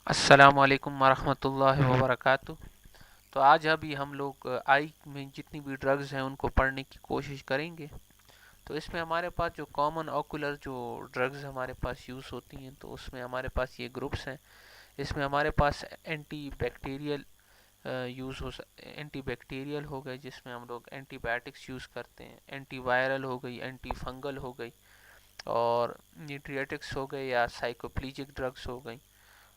السلام علیکم ورحمۃ اللہ وبرکاتہ۔ تو آج ابھی ہم لوگ آئی میں جتنی بھی ڈرگز ہیں ان کو پڑھنے کی کوشش کریں گے۔ تو اس میں ہمارے پاس جو کامن اوکولر جو ڈرگز ہمارے پاس یوز ہوتی ہیں تو اس میں ہمارے پاس یہ گروپس ہیں۔ اس میں ہمارے پاس اینٹی بیکٹیریل اینٹی بیکٹیریل ہو گئے جس میں ہم لوگ اینٹی بایوٹکس یوز کرتے ہیں، اینٹی وائرل ہو گئی، اینٹی فنگل ہو گئی، اور نیوٹریٹکس ہو گئے یا سائیکوپلیجک ڈرگس ہو گئی،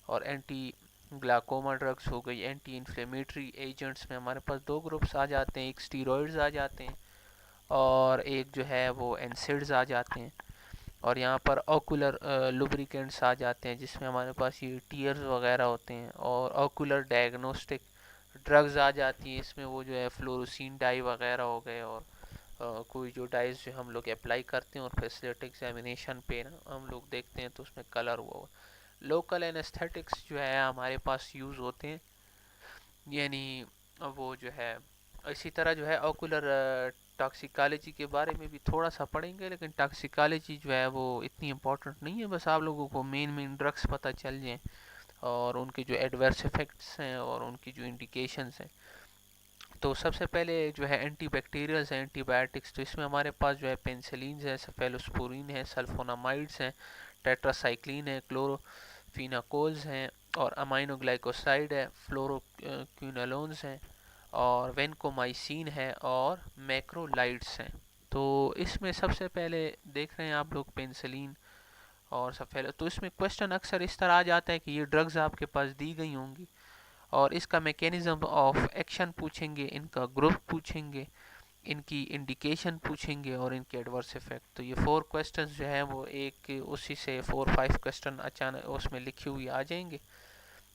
اور اینٹی گلاکوما ڈرگس ہو گئی۔ اینٹی انفلیمیٹری ایجنٹس میں ہمارے پاس دو گروپس آ جاتے ہیں، ایک اسٹیرائڈز آ جاتے ہیں اور ایک جو ہے وہ اینسیڈز آ جاتے ہیں۔ اور یہاں پر اوکولر لوبریکینٹس آ جاتے ہیں جس میں ہمارے پاس یہ ٹیئرز وغیرہ ہوتے ہیں، اور اوکولر ڈائگنوسٹک ڈرگز آ جاتی ہیں۔ اس میں وہ جو ہے فلوروسین ڈائی وغیرہ ہو گئے، اور کوئی جو ڈائز جو ہم لوگ اپلائی کرتے ہیں اور فیسلیٹ ایگزامینیشن پہ ہم لوگ دیکھتے ہیں تو اس میں کلر ہوا لوکل اینستھیٹکس جو ہے ہمارے پاس یوز ہوتے ہیں، یعنی وہ جو ہے اسی طرح جو ہے اوکولر ٹاکسیکالوجی کے بارے میں بھی تھوڑا سا پڑھیں گے، لیکن ٹاکسیکالوجی جو ہے وہ اتنی امپورٹنٹ نہیں ہے، بس آپ لوگوں کو مین ڈرگس پتہ چل جائیں اور ان کے جو ایڈورس افیکٹس ہیں اور ان کی جو انڈیکیشنز ہیں۔ تو سب سے پہلے جو ہے اینٹی بیکٹیریلز ہیں، اینٹی بایوٹکس، تو اس میں ہمارے پاس جو ہے پینسلینز ہیں، سیفیلوسپورین ہے، سلفونامائڈس ہیں، ٹیٹراسائکلین ہے، کلوروفیناکولز ہیں، اور امائنو گلائکوسائڈ ہے، فلوروکوینولونز ہیں، اور وینکومائسین ہے، اور میکرولائڈس ہیں۔ تو اس میں سب سے پہلے دیکھ رہے ہیں آپ لوگ پینسلین اور سفیلو، تو اس میں کوشچن اکثر اس طرح آ جاتا ہے کہ یہ ڈرگز آپ کے پاس دی گئی ہوں گی اور اس کا میکینزم آف ایکشن پوچھیں گے، ان کا گروپ پوچھیں گے، ان کی انڈیکیشن پوچھیں گے، اور ان کے ایڈورس افیکٹ۔ تو یہ 4 کوسچنز جو ہیں وہ ایک اسی سے 4-5 کوسچن اچانک اس میں لکھی ہوئی آ جائیں گے۔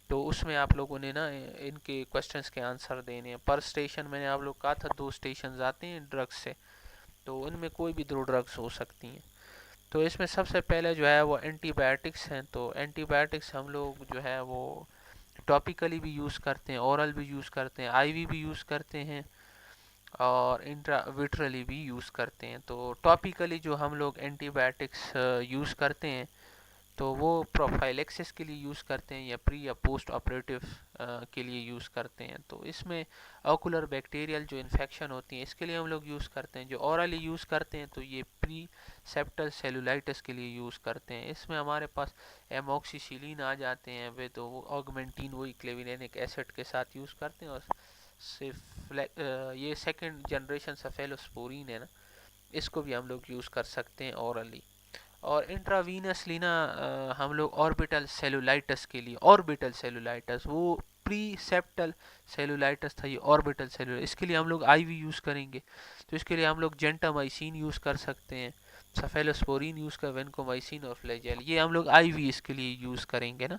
تو اس میں آپ لوگوں نے نا ان کے کوسچنز کے آنسر دینے ہیں۔ پر اسٹیشن میں نے آپ لوگ کہا تھا 2 اسٹیشنز آتے ہیں ڈرگس سے، تو ان میں کوئی بھی 2 ڈرگس ہو سکتی ہیں۔ تو اس میں سب سے پہلے جو ہے وہ اینٹی بایوٹکس ہیں۔ تو اینٹی بایوٹکس ہم لوگ جو ہے وہ ٹاپیکلی بھی یوز کرتے ہیں، اورل بھی یوز کرتے ہیں، آئی وی بھی یوز کرتے ہیں، اور انٹرا ویٹرلی بھی یوز کرتے ہیں۔ تو ٹاپیکلی جو ہم لوگ اینٹی بایوٹکس یوز کرتے ہیں تو وہ پروفائلیکسس کے لیے یوز کرتے ہیں یا پری یا پوسٹ آپریٹو کے لیے یوز کرتے ہیں۔ تو اس میں اوکولر بیکٹیریل جو انفیکشن ہوتی ہیں اس کے لیے ہم لوگ یوز کرتے ہیں۔ جو اورلی یوز کرتے ہیں تو یہ پری سیپٹل سیلولائٹس کے لیے یوز کرتے ہیں۔ اس میں ہمارے پاس ایموکسی سیلین آ جاتے ہیں، وہ تو وہ آگمنٹین وہی کلیولینک ایسڈ کے ساتھ یوز کرتے ہیں، اور صرف یہ سیکنڈ جنریشن سفیلوسپورین ہے نا، اس کو بھی ہم لوگ یوز کر سکتے ہیں اورلی۔ اور انٹراوینس لینا ہم لوگ آربیٹل سیلولائٹس کے لیے، آربیٹل سیلولائٹس وہ پری سیپٹل سیلولائٹس تھا، یہ آربیٹل سیلولائٹس، اس کے لیے ہم لوگ آئی وی یوز کریں گے۔ تو اس کے لیے ہم لوگ جینٹامائسین یوز کر سکتے ہیں، سفیلوسپورین یوز کر، وینکومائسین اور فلیجیل، یہ ہم لوگ آئی وی اس کے لیے یوز کریں گے نا۔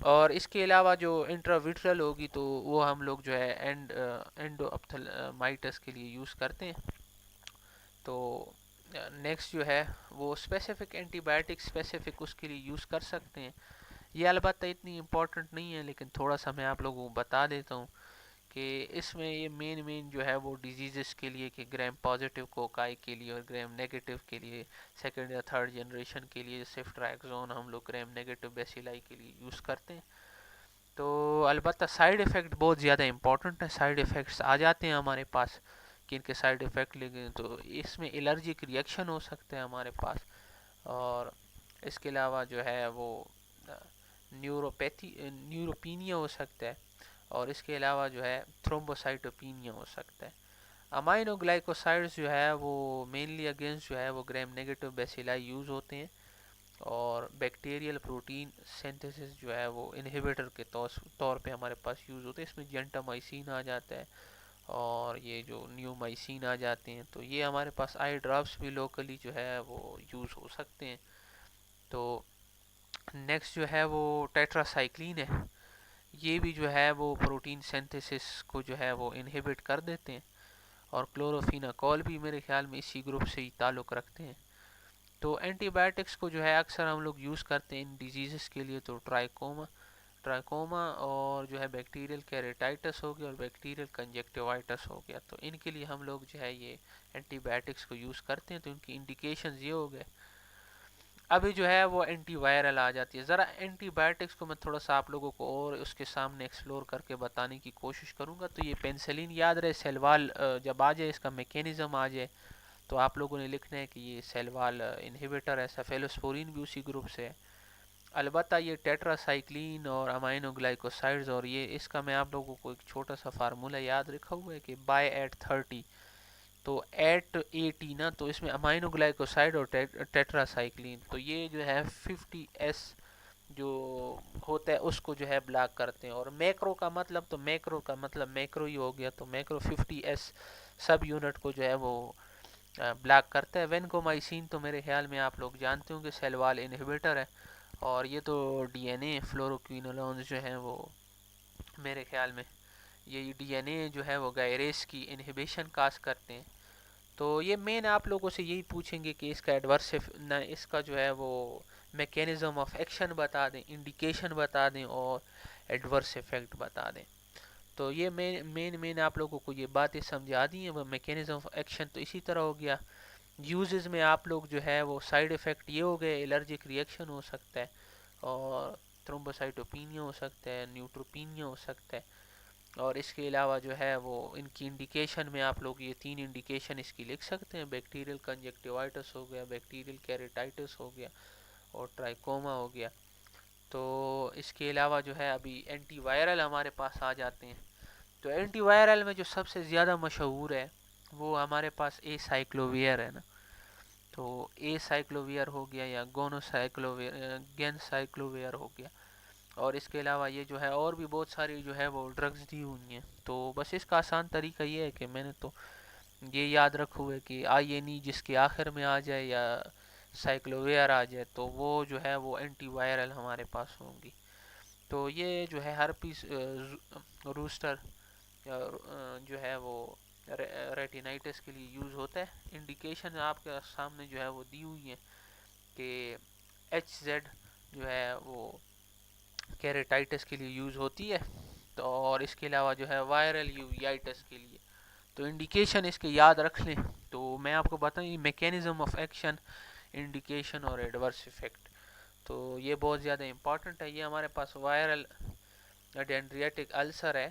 اور اس کے علاوہ جو انٹراویٹرل ہوگی تو وہ ہم لوگ جو ہے اینڈو اپتھلمائٹس کے لیے یوز کرتے ہیں۔ تو نیکسٹ جو ہے وہ اسپیسیفک اینٹی بایوٹک اسپیسیفک اس کے لیے یوز کر سکتے ہیں۔ یہ البتہ اتنی امپورٹنٹ نہیں ہے، لیکن تھوڑا سا میں آپ لوگوں کو بتا دیتا ہوں کہ اس میں یہ مین جو ہے وہ ڈیزیزز کے لیے کہ گریم پازیٹیو کوکائی کے لیے اور گریم نیگیٹو کے لیے، سیکنڈ یا تھرڈ جنریشن کے لیے سفٹرائکزون ہم لوگ گریم نیگیٹو بیسیلائی کے لیے یوز کرتے ہیں۔ تو البتہ سائیڈ افیکٹ بہت زیادہ امپورٹنٹ ہے، سائیڈ افیکٹس آ جاتے ہیں ہمارے پاس کہ ان کے سائیڈ افیکٹ لیں تو اس میں الرجک ریئیکشن ہو سکتے ہیں ہمارے پاس، اور اس کے علاوہ جو ہے وہ نیوروپینیا ہو سکتا ہے، اور اس کے علاوہ جو ہے تھرومبوسائٹوپینیا ہو سکتا ہے۔ امائنو گلائکوسائڈز جو ہے وہ مینلی اگینسٹ جو ہے وہ گریم نیگیٹو بیسیلائی یوز ہوتے ہیں، اور بیکٹیریل پروٹین سینتھیسس جو ہے وہ انہیبیٹر کے طور پہ ہمارے پاس یوز ہوتے ہیں۔ اس میں جینٹامائسین آ جاتا ہے اور یہ جو نیومائسین آ جاتے ہیں، تو یہ ہمارے پاس آئی ڈراپس بھی لوکلی جو ہے وہ یوز ہو سکتے ہیں۔ تو نیکسٹ جو ہے وہ ٹیٹراسائکلین ہے، یہ بھی جو ہے وہ پروٹین سینتھیسس کو جو ہے وہ انہیبٹ کر دیتے ہیں، اور کلوروفیناکول بھی میرے خیال میں اسی گروپ سے ہی تعلق رکھتے ہیں۔ تو اینٹی بایوٹکس کو جو ہے اکثر ہم لوگ یوز کرتے ہیں ان ڈیزیزز کے لیے، تو ٹرائکوما اور جو ہے بیکٹیریل کیریٹائٹس ہو گیا اور بیکٹیریل کنجکٹیوائٹس ہو گیا، تو ان کے لیے ہم لوگ جو ہے یہ اینٹی بایوٹکس کو یوز کرتے ہیں۔ تو ان کی انڈیکیشنز یہ ہو گئے۔ ابھی جو ہے وہ اینٹی وائرل آ جاتی ہے. ذرا اینٹی بائیوٹکس کو میں تھوڑا سا آپ لوگوں کو اور اس کے سامنے ایکسپلور کر کے بتانے کی کوشش کروں گا. تو یہ پینسلین یاد رہے سیلوال جب آ جائے اس کا میکینزم آ جائے تو آپ لوگوں نے لکھنا ہے کہ یہ سیلوال انہیبیٹر ہے. سیفیلوسپورین بھی اسی گروپ سے ہے. البتہ یہ ٹیٹرا سائکلین اور امائنو گلائکوسائڈز اور یہ اس کا میں آپ لوگوں کو ایک چھوٹا سا فارمولہ یاد رکھا ہوا ہے کہ بائی ایٹ 30 تو ایٹ 80 نا تو اس میں امائنو گلائکوسائڈ اور ٹیٹرا سائکلین تو یہ جو ہے 50S جو ہوتا ہے اس کو جو ہے بلاک کرتے ہیں. اور میکرو کا مطلب میکرو ہی ہو گیا تو میکرو 50S سب یونٹ کو جو ہے وہ بلاک کرتا ہے. وینکومائسین تو میرے خیال میں آپ لوگ جانتے ہوں گے سیلوال انہیبیٹر ہے. اور یہ تو ڈی این اے فلوروکوینولونز جو ہیں وہ میرے خیال میں یہ ڈی این اے جو ہے وہ گائریس کی انہیبیشن کاز کرتے ہیں. تو یہ مین آپ لوگوں سے یہی پوچھیں گے کہ اس کا اس کا جو ہے وہ میکینزم آف ایکشن بتا دیں, انڈیکیشن بتا دیں اور ایڈورس افیکٹ بتا دیں. تو یہ مین آپ لوگوں کو یہ باتیں سمجھا دی ہیں. وہ میکینزم آف ایکشن تو اسی طرح ہو گیا. یوزز میں آپ لوگ جو ہے وہ سائیڈ افیکٹ یہ ہو گئے, الرجک ریئیکشن ہو سکتا ہے اور تھرومبوسائٹوپینیا ہو سکتا ہے, نیوٹروپینیا ہو سکتا ہے. اور اس کے علاوہ جو ہے وہ ان کی انڈیکیشن میں آپ لوگ یہ 3 انڈیکیشن اس کی لکھ سکتے ہیں. بیکٹیریل کنجکٹیوائٹس ہو گیا, بیکٹیریل کیریٹائٹس ہو گیا اور ٹرائکوما ہو گیا. تو اس کے علاوہ جو ہے ابھی اینٹی وائرل ہمارے پاس آ جاتے ہیں. تو اینٹی وائرل میں جو سب سے زیادہ مشہور ہے وہ ہمارے پاس اے سائکلوویر ہے نا. تو اے سائکلوویر ہو گیا یا گین سائکلوویر ہو گیا. اور اس کے علاوہ یہ جو ہے اور بھی بہت ساری جو ہے وہ ڈرگز دی ہوئی ہیں. تو بس اس کا آسان طریقہ یہ ہے کہ میں نے تو یہ یاد رکھا ہوا ہے کہ آئی این ای جس کے آخر میں آ جائے یا سائکلوویر آ جائے تو وہ جو ہے وہ اینٹی وائرل ہمارے پاس ہوں گی. تو یہ جو ہے ہر پیس روسٹر جو ہے وہ ریٹینائٹس کے لیے یوز ہوتا ہے. انڈیکیشن آپ کے سامنے جو ہے وہ دی ہوئی ہیں کہ HZ جو ہے وہ کیریٹائٹس کے لیے یوز ہوتی ہے. تو اور اس کے علاوہ جو ہے وائرل یوویائٹس کے لیے. تو انڈیکیشن اس کے یاد رکھ لیں. تو میں آپ کو بتائیں میکینزم آف ایکشن, انڈیکیشن اور ایڈورس افیکٹ تو یہ بہت زیادہ امپورٹنٹ ہے. یہ ہمارے پاس وائرل ڈینڈریٹک السر ہے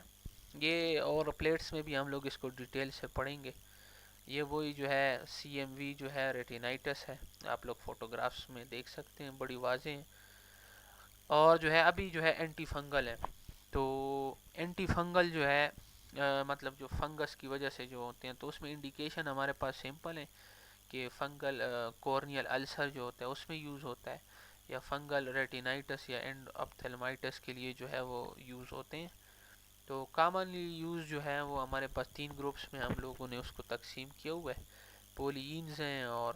یہ, اور پلیٹس میں بھی ہم لوگ اس کو ڈیٹیل سے پڑھیں گے. یہ وہی جو ہے CMV جو ہے ریٹینائٹس ہے, آپ لوگ فوٹوگرافس میں دیکھ سکتے ہیں بڑی واضح ہیں. اور جو ہے ابھی جو ہے اینٹی فنگل ہے. تو اینٹی فنگل جو ہے مطلب جو فنگس کی وجہ سے جو ہوتے ہیں تو اس میں انڈیکیشن ہمارے پاس سمپل ہے کہ فنگل کورنیل السر جو ہوتا ہے اس میں یوز ہوتا ہے, یا فنگل ریٹینائٹس یا اینڈ اپتھلمائٹس کے لیے جو ہے وہ یوز ہوتے ہیں. تو کامنلی یوز جو ہے وہ ہمارے پاس 3 گروپس میں ہم لوگوں نے اس کو تقسیم کیا ہوا ہے. پولینز ہیں اور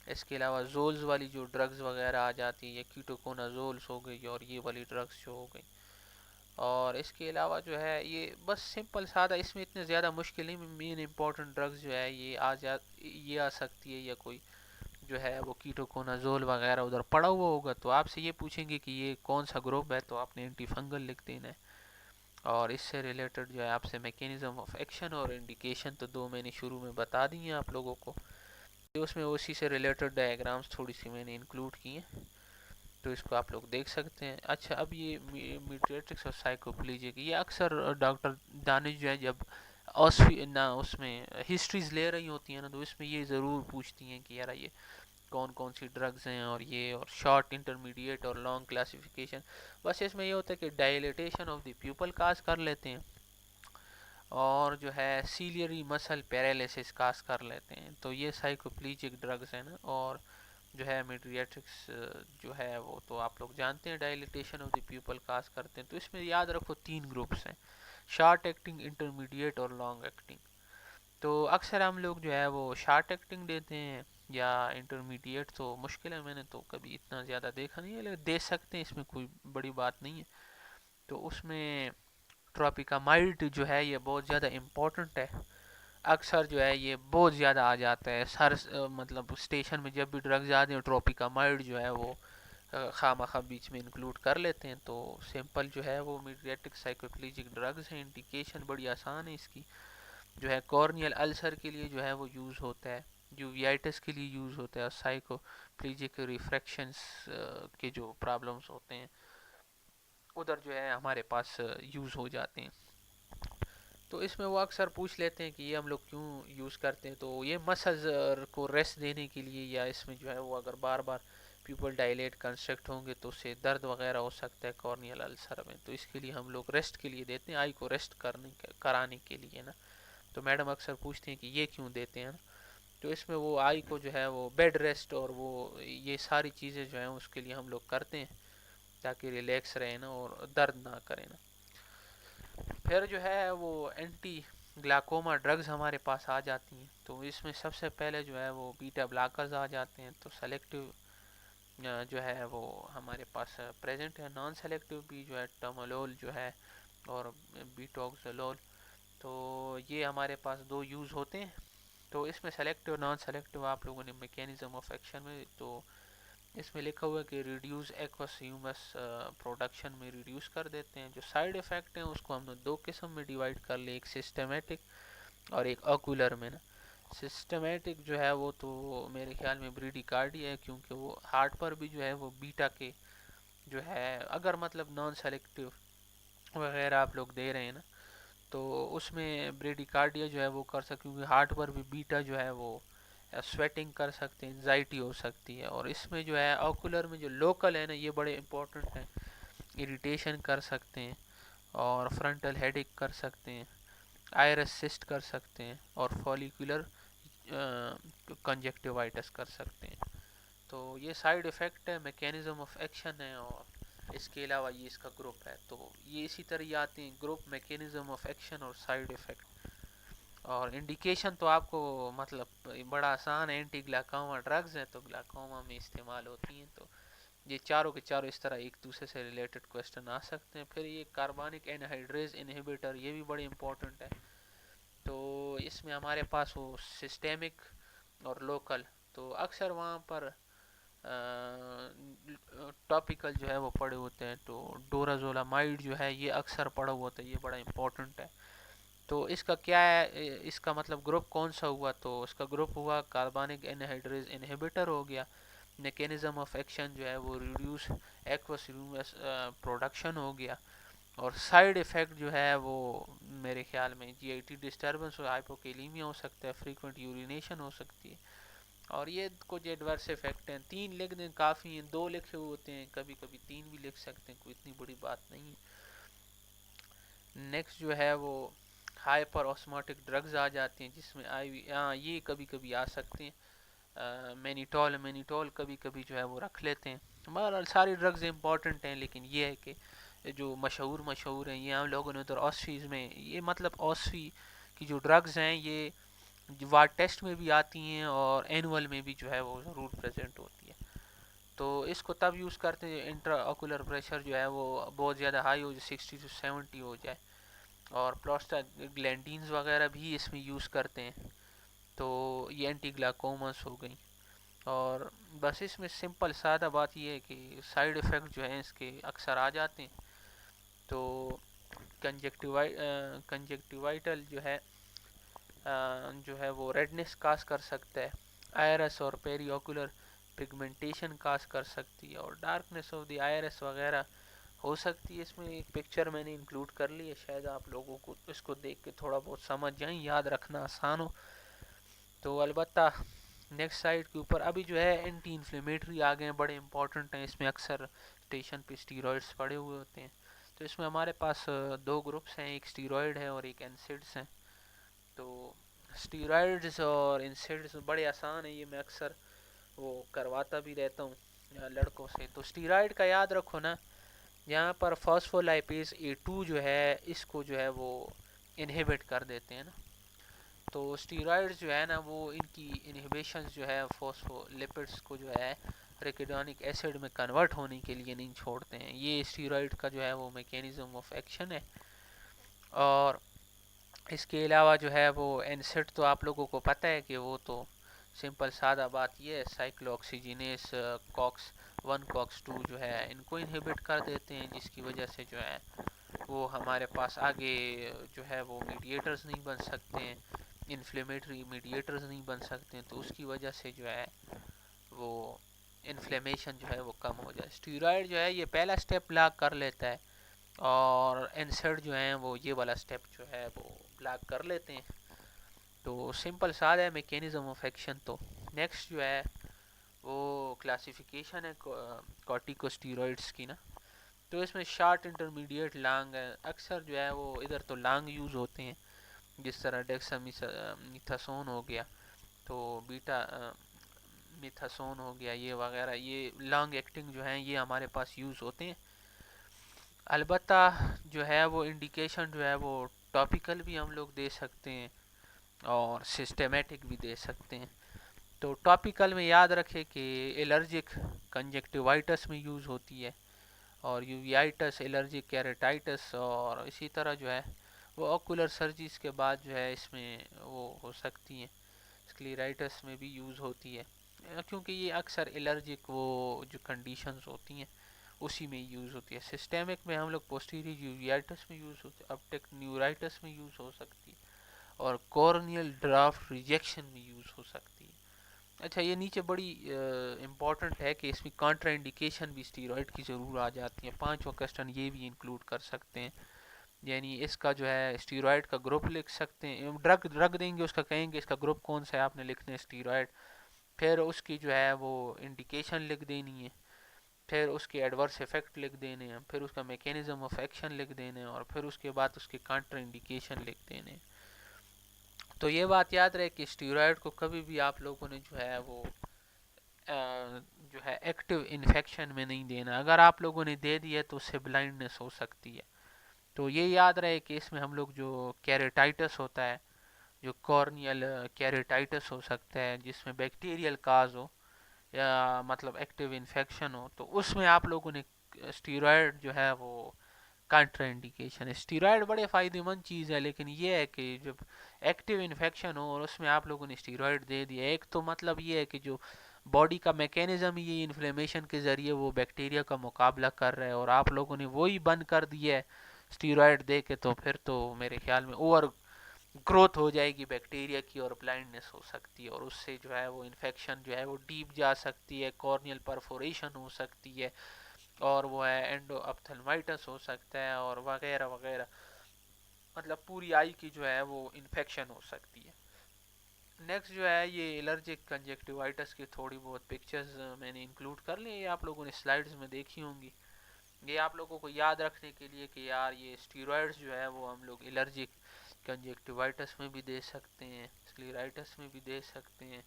اس کے علاوہ زولز والی جو ڈرگز وغیرہ آ جاتی ہیں, یا کیٹوکونازولز ہو گئی اور یہ والی ڈرگز جو ہو گئی. اور اس کے علاوہ جو ہے یہ بس سمپل سادہ, اس میں اتنے زیادہ مشکل نہیں. مین امپورٹنٹ ڈرگز جو ہے یہ آ سکتی ہے, یا کوئی جو ہے وہ کیٹوکونازول وغیرہ ادھر پڑا ہوا ہوگا تو آپ سے یہ پوچھیں گے کہ یہ کون سا گروپ ہے تو آپ نے اینٹی فنگل لکھ دینا ہے. اور اس سے ریلیٹڈ جو ہے آپ سے میکینزم آف ایکشن اور انڈیکیشن تو 2 میں نے شروع میں بتا دی ہیں آپ لوگوں کو. اس میں اسی سے ریلیٹڈ ڈائیگرامس تھوڑی سی میں نے انکلوڈ کی ہیں تو اس کو آپ لوگ دیکھ سکتے ہیں. اچھا, اب یہ میڈریٹکس اور سائیکوپلیجک یہ اکثر ڈاکٹر دانش جو ہے جب اس میں ہسٹریز لے رہی ہوتی ہیں نا تو اس میں یہ ضرور پوچھتی ہیں کہ یار یہ کون کون سی ڈرگز ہیں اور شارٹ انٹرمیڈیٹ اور لانگ کلاسیفیکیشن. بس اس میں یہ ہوتا ہے کہ ڈائلیٹیشن آف دی پیپل کاز کر لیتے ہیں اور جو ہے سیلیری مسل پیرالیسس کاز کر لیتے ہیں. تو یہ سائیکوپلیجک ڈرگز ہیں نا. اور جو ہے میڈریٹکس جو ہے وہ تو آپ لوگ جانتے ہیں ڈائلیٹیشن آف دی پیپل کاز کرتے ہیں. تو اس میں یاد رکھو 3 گروپس ہیں, شارٹ ایکٹنگ, انٹرمیڈیٹ اور لانگ ایکٹنگ. تو اکثر ہم لوگ جو ہے وہ شارٹ ایکٹنگ دیتے ہیں, یا انٹرمیڈیٹ تو مشکل ہے, میں نے تو کبھی اتنا زیادہ دیکھا نہیں ہے, لیکن دے سکتے ہیں, اس میں کوئی بڑی بات نہیں ہے. تو اس میں ٹراپیکامائڈ جو ہے یہ بہت زیادہ امپورٹنٹ ہے. اکثر جو ہے یہ بہت زیادہ آ جاتا ہے مطلب اسٹیشن میں جب بھی ڈرگز آتے ہیں ٹراپیکامائڈ جو ہے وہ خواہ بیچ میں انکلوڈ کر لیتے ہیں. تو سمپل جو ہے وہ میڈریٹک سائیکوپلیجک ڈرگز ہیں. انڈیکیشن بڑی آسان ہے اس کی, جو ہے کورنیل السر کے لیے جو ہے وہ یوز ہوتا ہے, یوویائٹس کے لیے یوز ہوتا ہے، اور سائیکوپلیجک ریفریکشنس کے جو پرابلمس ہوتے ہیں ادھر جو ہے ہمارے پاس یوز ہو جاتے ہیں. تو اس میں وہ اکثر پوچھ لیتے ہیں کہ یہ ہم لوگ کیوں یوز کرتے ہیں. تو یہ مسلز کو ریسٹ دینے کے لیے، یا اس میں جو ہے وہ اگر بار بار پیپل ڈائلیٹ کنسٹرکٹ ہوں گے تو اس سے درد وغیرہ ہو سکتا ہے کارنیل السر میں، تو اس کے لیے ہم لوگ ریسٹ کے لیے دیتے ہیں، آئی کو ریسٹ کرانے کے لیے نا. تو میڈم اکثر پوچھتے ہیں کہ یہ کیوں دیتے ہیں نا. تو اس میں وہ آئی کو جو ہے وہ بیڈ ریسٹ اور وہ یہ ساری چیزیں جو ہیں اس کے لیے ہم لوگ کرتے ہیں تاکہ ریلیکس رہے نا اور درد نہ کرے نا. پھر جو ہے وہ اینٹی گلاکوما ڈرگز ہمارے پاس آ جاتی ہیں. تو اس میں سب سے پہلے جو ہے وہ بیٹا بلاکرز آ جاتے ہیں. تو سلیکٹیو جو ہے وہ ہمارے پاس پریزنٹ ہے. نان سلیکٹیو بھی جو ہے ٹمولول جو ہے اور بیٹاکسولول. تو یہ ہمارے پاس دو یوز ہوتے ہیں. تو اس میں سلیکٹیو نان سلیکٹیو آپ لوگوں نے میکینزم آف ایکشن میں تو اس میں لکھا ہوا ہے کہ ریڈیوس ایکوس ہیومس پروڈکشن میں ریڈیوس کر دیتے ہیں. جو سائیڈ افیکٹ ہیں اس کو ہم نے دو قسم میں ڈیوائڈ کر لیا، ایک سسٹمیٹک اور ایک آکولر میں نا. سسٹمیٹک جو ہے وہ تو میرے خیال میں بریڈی کارڈی ہے، کیونکہ وہ ہارٹ پر بھی جو ہے وہ بیٹا کے جو ہے اگر مطلب نان سلیکٹیو وغیرہ آپ لوگ دے رہے ہیں نا تو اس میں بریڈی کارڈیا جو ہے وہ کر سکتے، کیونکہ ہارٹ پر بھی بیٹا جو ہے وہ سویٹنگ کر سکتے ہیں، انزائٹی ہو سکتی ہے. اور اس میں جو ہے آکولر میں جو لوکل ہے نا یہ بڑے امپورٹنٹ ہیں، اریٹیشن کر سکتے ہیں اور فرنٹل ہیڈیک کر سکتے ہیں، آئرس سسٹ کر سکتے ہیں اور فولیکولر کنجکٹیوائٹس کر سکتے ہیں. تو یہ سائیڈ افیکٹ ہے، میکینزم آف ایکشن ہے، اور اس کے علاوہ یہ اس کا گروپ ہے. تو یہ اسی طرح یہ آتے ہیں گروپ، میکینزم آف ایکشن اور سائیڈ افیکٹ. اور انڈیکیشن تو آپ کو مطلب بڑا آسان ہے، اینٹی گلاکوما ڈرگز ہیں تو گلاکوما میں استعمال ہوتی ہیں. تو یہ چاروں کے چاروں اس طرح ایک دوسرے سے ریلیٹڈ کوشچن آ سکتے ہیں. پھر یہ کاربونک اینہائڈریز انہیبیٹر، یہ بھی بڑے امپورٹنٹ ہے. تو اس میں ہمارے پاس وہ سسٹیمک اور لوکل، تو اکثر وہاں پر ٹاپیکل جو ہے وہ پڑے ہوتے ہیں. تو ڈورازولامائڈ جو ہے یہ اکثر پڑا ہوا ہوتا ہے، یہ بڑا امپورٹنٹ ہے. تو اس کا کیا ہے، اس کا مطلب گروپ کون سا ہوا، تو اس کا گروپ ہوا کاربونک اینہائڈریز انہیبیٹر ہو گیا. میکینزم آف ایکشن جو ہے وہ ریڈیوس ایکوس ہیومس پروڈکشن ہو گیا. اور سائیڈ افیکٹ جو ہے وہ میرے خیال میں جی آئی ٹی ڈسٹربنس اور ہائپوکیلیمیا ہو سکتا ہے، فریکوینٹ یورینیشن ہو سکتی ہے. اور یہ کچھ ایڈورس افیکٹ ہیں. 3 لکھ دیں کافی ہیں، 2 لکھے ہوئے ہوتے ہیں، کبھی کبھی 3 بھی لکھ سکتے ہیں، کوئی اتنی بڑی بات نہیں ہے. نیکسٹ جو ہے وہ ہائپر آسموٹک ڈرگز آ جاتے ہیں، جس میں یہ کبھی کبھی آ سکتے ہیں. مینیٹول کبھی کبھی جو ہے وہ رکھ لیتے ہیں. بہرحال ساری ڈرگز امپورٹنٹ ہیں، لیکن یہ ہے کہ جو مشہور ہیں یہ ہم لوگوں نے ادھر آسفیز میں، یہ مطلب آسفی کی جو ڈرگز ہیں یہ وار ٹیسٹ میں بھی آتی ہیں اور اینول میں بھی جو ہے وہ ضرور پریزنٹ ہوتی ہے. تو اس کو تب یوز کرتے ہیں انٹرا آکولر پریشر جو ہے وہ بہت زیادہ ہائی ہو جائے، 60 to 70 ہو جائے. اور پروسٹاگلینڈینز وغیرہ بھی اس میں یوز کرتے ہیں. تو یہ اینٹی گلاکوماس ہو گئی. اور بس اس میں سمپل سادہ بات یہ ہے کہ سائیڈ افیکٹ جو ہیں اس کے اکثر آ جاتے ہیں. تو کنجکٹیوائٹل جو ہے وہ ریڈنس کاز کر سکتا ہے، آئرس اور پیری آکولر پگمنٹیشن کاز کر سکتی ہے، اور ڈارکنیس آف دی آئرس وغیرہ ہو سکتی ہے. اس میں ایک پکچر میں نے انکلوڈ کر لی ہے، شاید آپ لوگوں کو اس کو دیکھ کے تھوڑا بہت سمجھ جائیں، یاد رکھنا آسان ہو. تو البتہ نیکسٹ سائڈ کے اوپر ابھی جو ہے اینٹی انفلیمیٹری آ گئے ہیں، بڑے امپورٹنٹ ہیں. اس میں اکثر اسٹیشن پہ اسٹیرائڈس پڑے ہوئے ہوتے ہیں. تو اس میں ہمارے پاس 2 گروپس ہیں، ایک اسٹیرائڈ ہے اور ایک انسیڈس ہیں. تو اسٹیرائڈز اور انسیڈس بڑے آسان ہیں، یہ میں اکثر وہ کرواتا بھی رہتا ہوں لڑکوں سے. تو اسٹیرائڈ کا یاد رکھو نا، یہاں پر فاسفولائپیز A2 جو ہے اس کو جو ہے وہ انہیبٹ کر دیتے ہیں نا. تو اسٹیرائڈز جو ہے نا وہ ان کی انہیبیشنز جو ہے فاسفولیپڈس کو جو ہے ریکیڈونک ایسڈ میں کنورٹ ہونے کے لیے نہیں چھوڑتے ہیں. یہ اسٹیرائڈ کا جو ہے وہ میکینزم آف ایکشن ہے. اور اس کے علاوہ جو ہے وہ انسیڈ تو آپ لوگوں کو پتہ ہے کہ وہ تو سمپل سادہ بات یہ ہے، سائیکلو آکسیجینیز کاکس 1 کاکس 2 جو ہے ان کو انہیبٹ کر دیتے ہیں، جس کی وجہ سے جو ہے وہ ہمارے پاس آگے جو ہے وہ میڈیٹرز نہیں بن سکتے ہیں. انفلیمیٹری میڈیٹرز نہیں بن سکتے ہیں، تو اس کی وجہ سے جو ہے وہ انفلیمیشن جو ہے وہ کم ہو جائے. اسٹیرائڈ جو ہے یہ پہلا سٹیپ بلاک کر لیتا ہے، اور انسرٹ جو ہیں وہ یہ والا سٹیپ جو ہے وہ بلاک کر لیتے ہیں. تو سمپل سادہ ہے میکینزم آف ایکشن. تو نیکسٹ جو ہے وہ کلاسیفیکیشن ہے کارٹیکوسٹیرائڈس کی نا. تو اس میں شارٹ، انٹرمیڈیٹ، لانگ ہے. اکثر جو ہے وہ ادھر تو لانگ یوز ہوتے ہیں، جس طرح ڈیکسامیتھاسون ہو گیا، تو بیٹا میتھاسون ہو گیا، یہ وغیرہ، یہ لانگ ایکٹنگ جو ہیں یہ ہمارے پاس یوز ہوتے ہیں. البتہ جو ہے وہ انڈیکیشن جو ہے وہ ٹاپیکل بھی ہم لوگ دے سکتے ہیں اور سسٹمیٹک بھی دے سکتے ہیں. تو ٹاپیکل میں یاد رکھے کہ الرجک کنجکٹیوائٹس میں یوز ہوتی ہے، اور یوویائٹس، الرجک کیریٹائٹس، اور اسی طرح جو ہے وہ اوکولر سرجریز کے بعد جو ہے اس میں وہ ہو سکتی ہیں. اسکلیرائٹس میں بھی یوز ہوتی ہے، کیونکہ یہ اکثر الرجک وہ جو کنڈیشنز ہوتی ہیں اسی میں یوز ہوتی ہے. سسٹمک میں ہم لوگ پوسٹیریور یوویائٹس میں یوز ہوتی ہے، اپٹک نیورائٹس میں یوز ہو سکتی ہے، اور کورنیل ڈرافٹ ریجیکشن میں یوز ہو سکتی ہے. اچھا، یہ نیچے بڑی امپورٹنٹ ہے کہ اس میں کانٹرا انڈیکیشن بھی اسٹیرائڈ کی ضرور آ جاتی ہیں. 5 کوسچن یہ بھی انکلوڈ کر سکتے ہیں. یعنی اس کا جو ہے اسٹیرائڈ کا گروپ لکھ سکتے ہیں، ڈرگ دیں گے، اس کا کہیں گے اس کا گروپ کون سا ہے، آپ نے لکھنا ہے اسٹیرائڈ. پھر اس کی جو ہے وہ انڈیکیشن لکھ دینی ہے، پھر اس کے ایڈورس افیکٹ لکھ دینے ہیں، پھر اس کا میکینزم آف ایکشن لکھ دینے ہیں، اور پھر اس کے بعد اس کے کانٹر انڈیکیشن لکھ دینے ہیں. تو یہ بات یاد رہے کہ اسٹیرائڈ کو کبھی بھی آپ لوگوں نے جو ہے وہ جو ہے ایکٹیو انفیکشن میں نہیں دینا. اگر آپ لوگوں نے دے دیا تو اس سے بلائنڈنس ہو سکتی ہے. تو یہ یاد رہے کہ اس میں ہم لوگ جو کیریٹائٹس ہوتا ہے، جو کورنیل کیریٹائٹس ہو سکتا ہے جس میں بیکٹیریل کاز ہو یا مطلب ایکٹیو انفیکشن ہو، تو اس میں آپ لوگوں نے اسٹیرائڈ جو ہے وہ کانٹرا انڈیکیشن ہے. اسٹیرائڈ بڑے فائدہ مند چیز ہے، لیکن یہ ہے کہ جب ایکٹیو انفیکشن ہو اور اس میں آپ لوگوں نے اسٹیرائڈ دے دیا، ایک تو مطلب یہ ہے کہ جو باڈی کا میکینزم یہ انفلیمیشن کے ذریعے وہ بیکٹیریا کا مقابلہ کر رہا ہے، اور آپ لوگوں نے وہی بند کر دیا ہے اسٹیرائڈ دے کے، تو پھر تو میرے خیال میں اوور گروتھ ہو جائے گی بیکٹیریا کی، اور بلائنڈنس ہو سکتی ہے، اور اس سے جو ہے وہ انفیکشن جو ہے وہ ڈیپ جا سکتی ہے، کورنیل پرفوریشن ہو سکتی ہے، اور وہ ہے اینڈو اپتھلمائٹس ہو سکتا ہے، اور وغیرہ وغیرہ. مطلب پوری آئی کی جو ہے وہ انفیکشن ہو سکتی ہے. نیکسٹ جو ہے یہ الرجک کنجکٹیوائٹس کی تھوڑی بہت پکچرز میں نے انکلوڈ کر لی، یہ آپ لوگوں نے سلائڈز میں دیکھی ہوں گی. یہ آپ لوگوں کو یاد رکھنے کے لیے کہ یار یہ اسٹیرائڈز جو ہے وہ ہم لوگ الرجک کنجکٹیوائٹس میں بھی دے سکتے ہیں، اسکلیرائٹس میں بھی دے سکتے ہیں،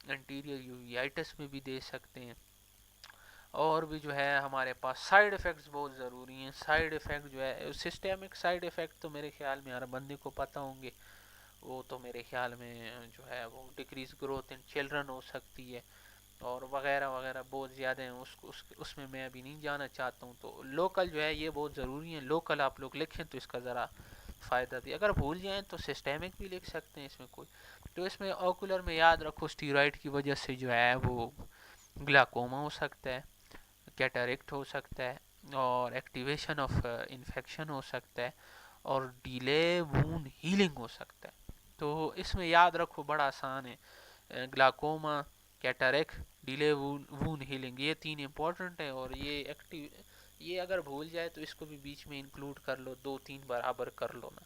انٹیریور یوویائٹس میں بھی دے سکتے ہیں. اور بھی جو ہے ہمارے پاس سائیڈ افیکٹس بہت ضروری ہیں. سائیڈ افیکٹ جو ہے سسٹمک سائیڈ افیکٹ تو میرے خیال میں ہر بندے کو پتہ ہوں گے. وہ تو میرے خیال میں جو ہے وہ decrease growth in children who سکتی ہے، اور وغیرہ وغیرہ بہت زیادہ ہیں. اس میں میں ابھی نہیں جانا چاہتا ہوں. تو لوکل جو ہے یہ بہت ضروری ہیں. لوکل آپ لوگ لکھیں تو اس کا ذرا فائدہ بھی، اگر بھول جائیں تو سسٹمک بھی لکھ سکتے ہیں اس میں کوئی. تو اس میں اوکولر میں یاد رکھو اسٹیرائڈ کی وجہ سے جو ہے وہ گلاکوما ہو سکتا ہے، کیٹریکٹ ہو سکتا ہے، اور ایکٹیویشن آف انفیکشن ہو سکتا ہے، اور ڈیلے وون ہیلنگ ہو سکتا ہے. تو اس میں یاد رکھو بڑا آسان ہے، گلاکوما، کیٹریکٹ، ڈیلے وون ہیلنگ، یہ 3 امپورٹنٹ ہیں. اور یہ اگر بھول جائے تو اس کو بھی بیچ میں انکلوڈ کر لو، 2-3 برابر کر لو نا.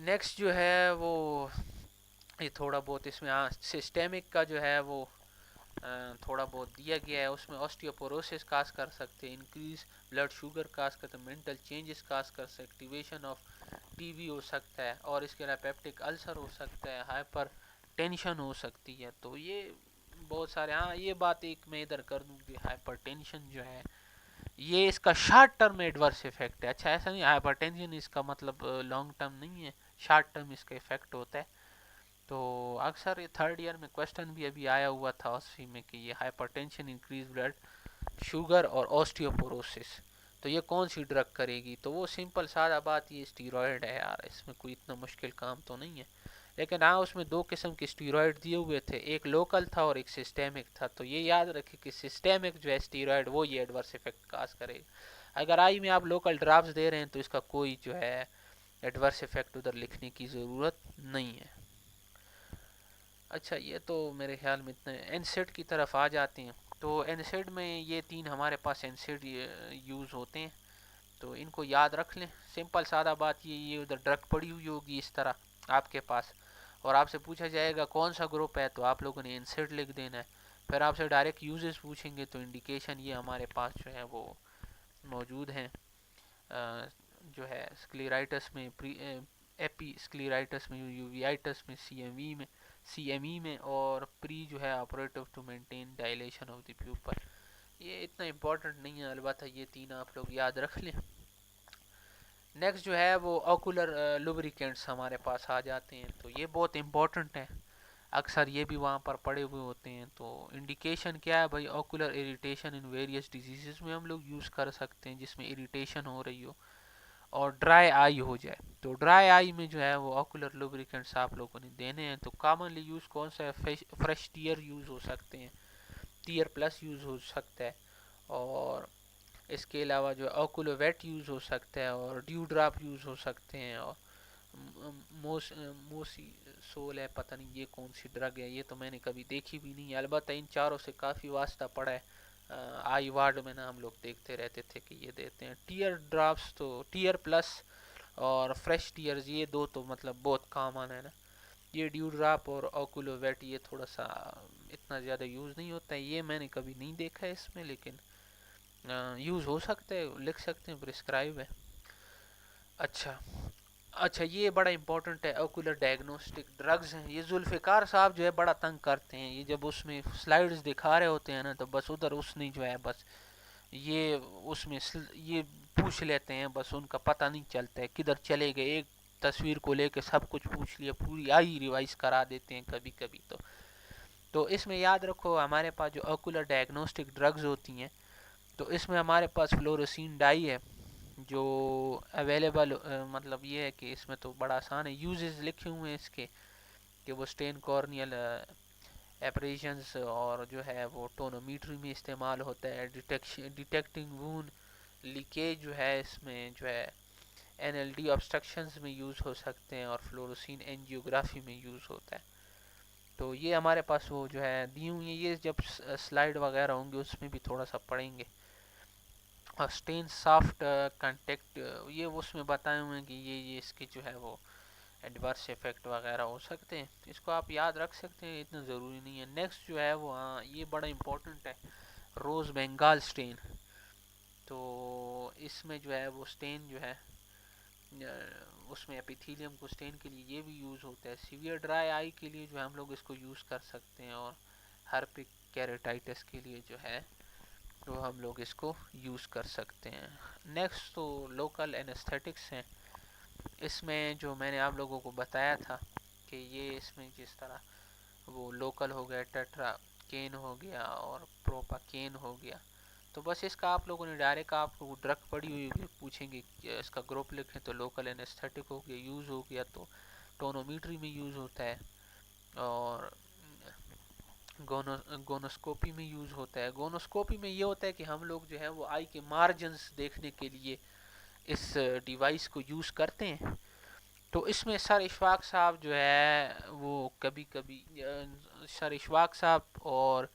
نیکسٹ جو ہے وہ یہ تھوڑا بہت اس میں سسٹمک کا جو ہے وہ تھوڑا بہت دیا گیا ہے. اس میں آسٹیوپوروسس کاز کر سکتے ہیں، انکریز بلڈ شوگر کاز کرتے ہیں، مینٹل چینجز کاز کر سکتے، ایکٹیویشن آف ٹی وی ہو سکتا ہے، اور اس کے علاوہ پیپٹک السر ہو سکتا ہے، ہائپر ٹینشن ہو سکتی ہے. تو یہ بہت سارے، ہاں یہ بات ایک میں ادھر کر دوں کہ ہائپر ٹینشن جو ہے یہ اس کا شارٹ ٹرم ایڈورس افیکٹ ہے. اچھا ایسا نہیں، ہائپر ٹینشن اس کا مطلب لانگ ٹرم نہیں ہے، شارٹ ٹرم اس کا افیکٹ ہوتا ہے. تو اکثر یہ 3rd ایئر میں کوسچن بھی ابھی آیا ہوا تھا اسی میں کہ یہ hypertension, increase blood sugar اور آسٹیوپوروسس، تو یہ کون سی ڈرگ کرے گی؟ تو وہ سمپل سادہ بات، یہ اسٹیرائڈ ہے یار، اس میں کوئی اتنا مشکل کام تو نہیں ہے. لیکن ہاں اس میں 2 قسم کے اسٹیرائڈ دیے ہوئے تھے، ایک لوکل تھا اور ایک سسٹمک تھا. تو یہ یاد رکھے کہ سسٹمک جو ہے اسٹیرائڈ وہ یہ ایڈورس افیکٹ کاز کرے گا. اگر آئی میں آپ لوکل ڈراپس دے رہے ہیں تو اس کا کوئی جو ہے ایڈورس افیکٹ ادھر لکھنے کی ضرورت نہیں ہے. اچھا یہ تو میرے خیال میں اتنے انسیڈ کی طرف آ جاتے ہیں. تو انسیڈ میں یہ تین ہمارے پاس انسیڈ یوز ہوتے ہیں. تو ان کو یاد رکھ لیں. سمپل سادہ بات یہ ادھر ڈرگ پڑی ہوئی ہوگی اس طرح آپ کے پاس, اور آپ سے پوچھا جائے گا کون سا گروپ ہے, تو آپ لوگوں نے انسیڈ لکھ دینا ہے. پھر آپ سے ڈائریکٹ یوزز پوچھیں گے تو انڈیکیشن یہ ہمارے پاس جو ہے وہ موجود ہیں. جو ہے اسکلیرائٹس میں ایپی اسکلیرائٹس میں, یوویائٹس میں, سی ایم ای میں, اور پری جو ہے operative to maintain dilation of the pupil. یہ اتنا امپورٹنٹ نہیں ہے, البتہ یہ تین آپ لوگ یاد رکھ لیں. نیکسٹ جو ہے وہ اوکولر لوبریکینٹس ہمارے پاس آ جاتے ہیں. تو یہ بہت امپورٹنٹ ہے, اکثر یہ بھی وہاں پر پڑے ہوئے ہوتے ہیں. تو انڈیکیشن کیا ہے بھائی, اوکولر اریٹیشن ان ویریس ڈیزیزز میں ہم لوگ یوز کر سکتے ہیں جس میں اریٹیشن ہو رہی ہو اور ڈرائی آئی ہو جائے. تو ڈرائی آئی میں جو ہے وہ اوکولر لوبریکینٹس آپ لوگوں نے دینے ہیں. تو کامنلی یوز کون سا ہے, فریش ٹیئر یوز ہو سکتے ہیں, ٹیئر پلس یوز ہو سکتا ہے, اور اس کے علاوہ جو اوکولو ویٹ یوز ہو سکتا ہے, اور ڈیو ڈراپ یوز ہو سکتے ہیں, اور موسی سول ہے, پتہ نہیں یہ کون سی ڈرگ ہے, یہ تو میں نے کبھی دیکھی بھی نہیں ہے. البتہ ان چاروں سے کافی واسطہ پڑا ہے. آئی وارڈ میں نا ہم لوگ دیکھتے رہتے تھے کہ یہ دیتے ہیں. ٹیئر ڈراپس تو ٹیئر پلس اور فریش ٹیئرز یہ دو تو مطلب بہت کامن ہے نا. یہ ڈیو ڈراپ اور اوکولو ویٹ یہ تھوڑا سا اتنا زیادہ یوز نہیں ہوتا ہے, یہ میں نے کبھی نہیں دیکھا ہے اس میں, لیکن یوز ہو سکتا ہے, لکھ سکتے ہیں پرسکرائب ہے. اچھا اچھا یہ بڑا امپورٹنٹ ہے, اوکولر ڈائگنوسٹک ڈرگز ہیں. یہ ذوالفقار صاحب جو ہے بڑا تنگ کرتے ہیں, یہ جب اس میں سلائڈز دکھا رہے ہوتے ہیں نا, تو بس ادھر اس نے جو ہے بس یہ اس میں یہ پوچھ لیتے ہیں, بس ان کا پتہ نہیں چلتا ہے کدھر چلے گئے. ایک تصویر کو لے کے سب کچھ پوچھ لیا, پوری آئی ریوائز کرا دیتے ہیں کبھی کبھی. تو اس میں یاد رکھو ہمارے پاس جو اوکولر ڈائگنوسٹک ڈرگز ہوتی ہیں, تو اس میں ہمارے پاس فلوروسین ڈائی ہے جو اویلیبل, مطلب یہ ہے کہ اس میں تو بڑا آسان ہے. یوزز لکھے ہوئے ہیں اس کے کہ وہ اسٹین کارنیل ایپریشنز اور جو ہے وہ ٹونومیٹری میں استعمال ہوتا ہے. ڈیٹیکٹنگ وون لیکیج جو ہے اس میں جو ہے این ایل ڈی آبسٹرکشنز میں یوز ہو سکتے ہیں, اور فلوروسین اینجیوگرافی میں یوز ہوتا ہے. تو یہ ہمارے پاس وہ جو ہے دی ہوئی ہیں, یہ جب سلائڈ وغیرہ ہوں گے اس میں بھی تھوڑا سا پڑھیں گے. اور اسٹین سافٹ کنٹیکٹ یہ اس میں بتائے ہوئے ہیں کہ یہ اس کے جو ہے وہ ایڈورس افیکٹ وغیرہ ہو سکتے ہیں. اس کو آپ یاد رکھ سکتے ہیں, اتنا ضروری نہیں ہے. نیکسٹ جو ہے وہ یہ بڑا امپورٹنٹ ہے, روز بنگال اسٹین. تو اس میں جو ہے وہ اسٹین جو ہے اس میں ایپیتھیلیم کو اسٹین کے لیے یہ بھی یوز ہوتا ہے. سیویئر ڈرائی آئی کے لیے جو ہم لوگ اس کو یوز کر سکتے ہیں, اور ہرپک کیریٹائٹس کے لیے جو ہے تو ہم لوگ اس کو یوز کر سکتے ہیں. نیکسٹ تو لوکل اینستھیٹکس ہیں. اس میں جو میں نے آپ لوگوں کو بتایا تھا کہ یہ اس میں جس طرح وہ لوکل ہو گیا, ٹیٹرا کین ہو گیا, اور پروپا کین ہو گیا, تو بس اس کا آپ لوگوں نے ڈائریکٹ آپ کو ڈرگ پڑی ہوئی ہوگی, پوچھیں گے کہ اس کا گروپ لکھیں تو لوکل اینستھیٹک ہو گیا, یوز ہو گیا تو ٹونومیٹری میں یوز ہوتا ہے, اور گونوسکوپی میں یوز ہوتا ہے. گونوسکوپی میں یہ ہوتا ہے کہ ہم لوگ جو ہے وہ آئی کے مارجنز دیکھنے کے لیے اس ڈیوائس کو یوز کرتے ہیں. تو اس میں سر اشفاق صاحب جو ہے وہ کبھی کبھی سر اشفاق صاحب اور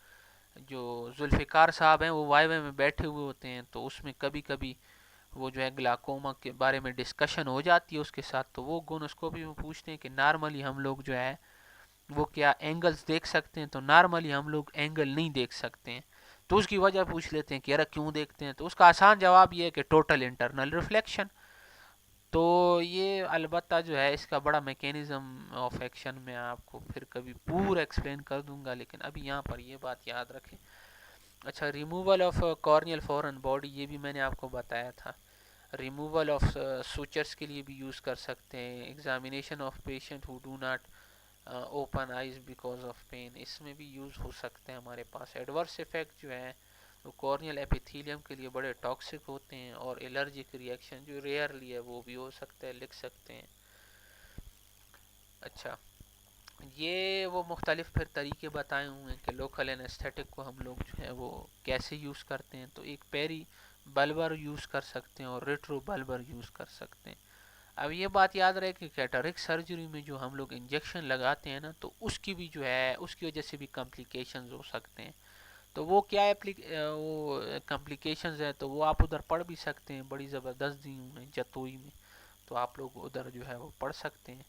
جو ذوالفقار صاحب ہیں وہ وائی وائی میں بیٹھے ہوئے ہوتے ہیں, تو اس میں کبھی کبھی وہ جو ہے گلاکوما کے بارے میں ڈسکشن ہو جاتی ہے اس کے ساتھ. تو وہ گونوسکوپی میں پوچھتے ہیں کہ نارملی ہم لوگ جو ہے وہ کیا اینگلز دیکھ سکتے ہیں, تو نارملی ہم لوگ اینگل نہیں دیکھ سکتے ہیں. تو اس کی وجہ پوچھ لیتے ہیں کہ یار کیوں دیکھتے ہیں, تو اس کا آسان جواب یہ ہے کہ ٹوٹل انٹرنل ریفلیکشن. تو یہ البتہ جو ہے اس کا بڑا میکینزم آف ایکشن میں آپ کو پھر کبھی پورا ایکسپلین کر دوں گا, لیکن ابھی یہاں پر یہ بات یاد رکھیں. اچھا, removal of Cornell foreign body یہ بھی میں نے آپ کو بتایا تھا. ریموول آف سوچرس کے لیے بھی یوز کر سکتے ہیں. Examination of patient who do not open eyes because of pain, اس میں بھی یوز ہو سکتے ہیں ہمارے پاس. ایڈورس افیکٹ جو ہے وہ کارنیل ایپیتھیلیم کے لیے بڑے ٹاکسک ہوتے ہیں, اور الرجک ریئیکشن جو ریئرلی ہے وہ بھی ہو سکتا ہے, لکھ سکتے ہیں. اچھا, یہ وہ مختلف پھر طریقے بتائے ہوئے ہیں کہ لوکل اینستھیٹک کو ہم لوگ جو ہے وہ کیسے یوز کرتے ہیں. تو ایک پیری بلبر یوز کر سکتے ہیں, اور ریٹرو بلبر یوز کر سکتے ہیں. اب یہ بات یاد رہے کہ کیٹرک سرجری میں جو ہم لوگ انجیکشن لگاتے ہیں نا، تو اس کی بھی جو ہے اس کی وجہ سے بھی کمپلیکیشنز ہو سکتے ہیں. تو وہ کیا وہ کمپلیکیشنز ہے، تو وہ آپ ادھر پڑھ بھی سکتے ہیں بڑی زبردست دی میں جتوئی میں، تو آپ لوگ ادھر جو ہے وہ پڑھ سکتے ہیں.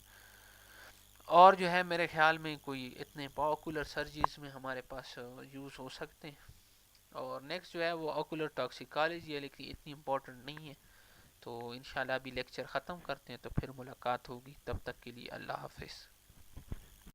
اور جو ہے میرے خیال میں کوئی اتنے پاپولر سرجریز میں ہمارے پاس یوز ہو سکتے ہیں. اور نیکسٹ جو ہے وہ اوکولر ٹاکسیکالوجی ہے، لیکن اتنی امپورٹنٹ نہیں ہے. تو انشاءاللہ ابھی لیکچر ختم کرتے ہیں، تو پھر ملاقات ہوگی. تب تک کے لیے اللہ حافظ.